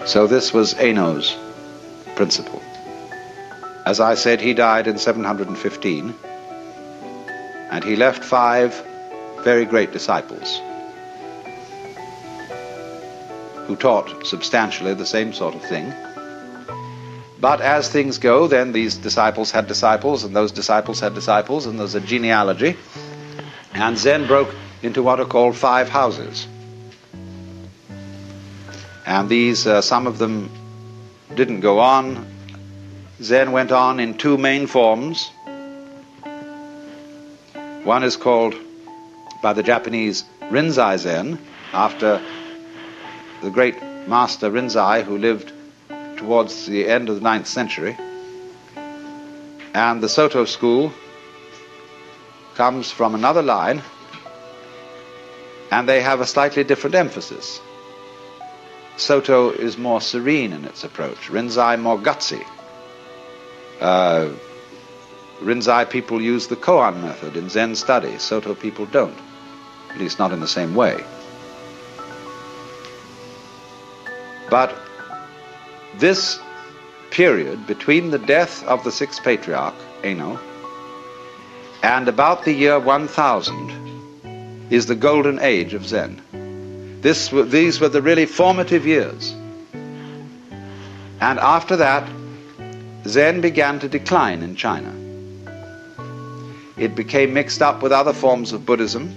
So this was Enō's principle. As I said, he died in 715, and he left 5 very great disciples who taught substantially the same sort of thing. But as things go, then these disciples had disciples, and those disciples had disciples, and there's a genealogy, and Zen broke into what are called 5 houses. And these, some of them didn't go on. Zen went on in 2 main forms. One is called, by the Japanese, Rinzai Zen, after the great master Rinzai, who lived towards the end of the 9th century. And the Sōtō school comes from another line, and they have a slightly different emphasis. Sōtō is more serene in its approach, Rinzai more gutsy. Rinzai people use the koan method in Zen study. Sōtō people don't, at least not in the same way. But this period between the death of the Sixth Patriarch Enō and about the year 1000 is the Golden Age of Zen. These were the really formative years. And after that, Zen began to decline in China. It became mixed up with other forms of Buddhism,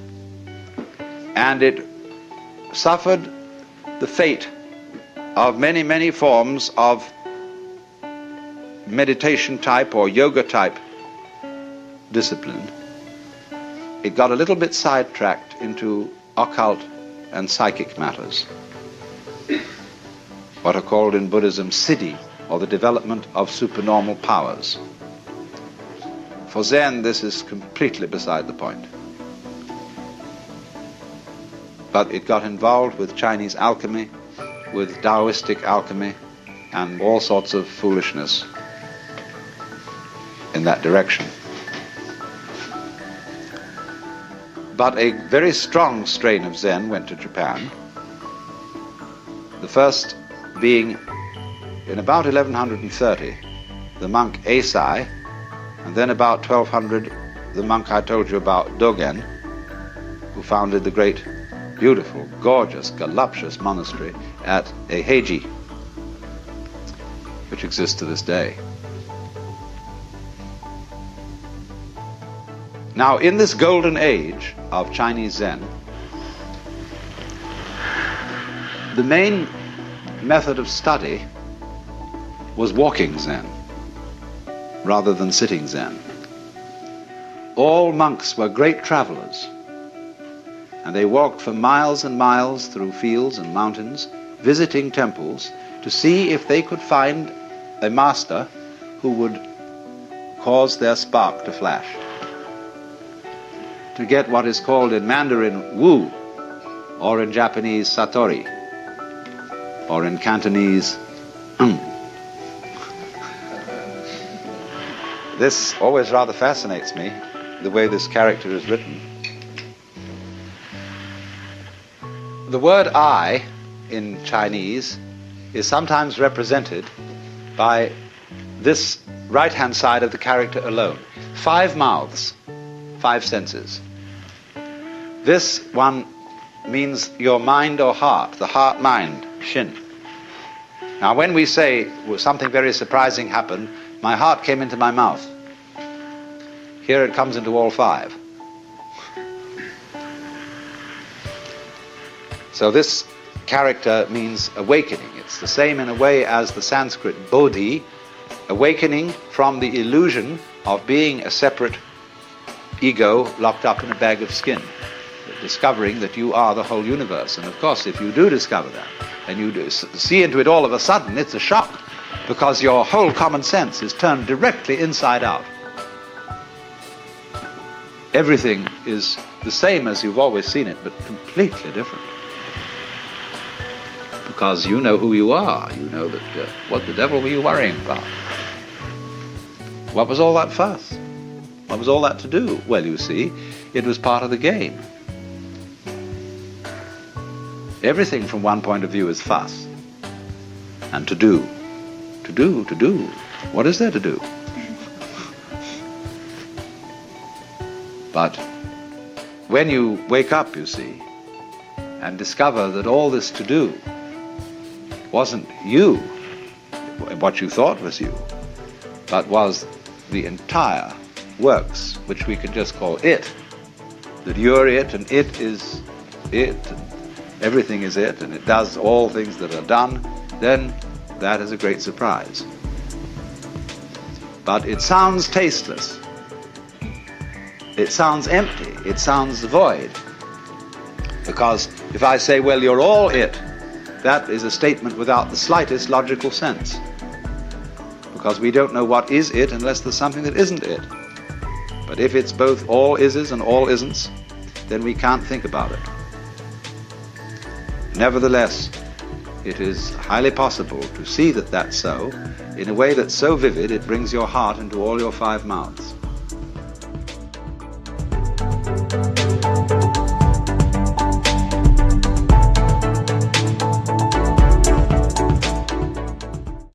and it suffered the fate of many, many forms of meditation type or yoga type discipline. It got a little bit sidetracked into occult and psychic matters, what are called in Buddhism siddhi, or the development of supernormal powers. For Zen, this is completely beside the point. But it got involved with Chinese alchemy, with Taoistic alchemy, and all sorts of foolishness in that direction. But a very strong strain of Zen went to Japan, the first being in about 1130, the monk Eisai, and then about 1200, the monk I told you about, Dōgen, who founded the great, beautiful, gorgeous, voluptuous monastery at Eiheiji, which exists to this day. Now, in this golden age of Chinese Zen, the main method of study was walking Zen rather than sitting Zen. All monks were great travelers, and they walked for miles and miles through fields and mountains, visiting temples to see if they could find a master who would cause their spark to flash, to get what is called in Mandarin Wu, or in Japanese Satori, or in Cantonese This always rather fascinates me, the way this character is written. The word I in Chinese is sometimes represented by this right-hand side of the character alone. 5 mouths, 5 senses. This one means your mind or heart, the heart-mind, shin. Now when we say something very surprising happened, my heart came into my mouth. Here it comes into all 5. So this character means awakening. It's the same in a way as the Sanskrit bodhi, awakening from the illusion of being a separate ego locked up in a bag of skin, discovering that you are the whole universe. And of course, if you do discover that, and you do see into it all of a sudden, it's a shock, because your whole common sense is turned directly inside out. Everything is the same as you've always seen it, but completely different. Because you know who you are. You know that, what the devil were you worrying about? What was all that fuss? What was all that to do? Well, you see, it was part of the game. Everything from one point of view is fuss. and to do. To do. What is there to do? But when you wake up, you see, and discover that all this to do wasn't you, what you thought was you, but was the entire works, which we could just call it, that you're it and it is it, and everything is it, and it does all things that are done, then that is a great surprise. But it sounds tasteless. It sounds empty. It sounds void. Because if I say, well, you're all it, that is a statement without the slightest logical sense. Because we don't know what is it unless there's something that isn't it. But if it's both all ises and all isn'ts, then we can't think about it. Nevertheless, it is highly possible to see that that's so in a way that's so vivid it brings your heart into all your 5 mouths.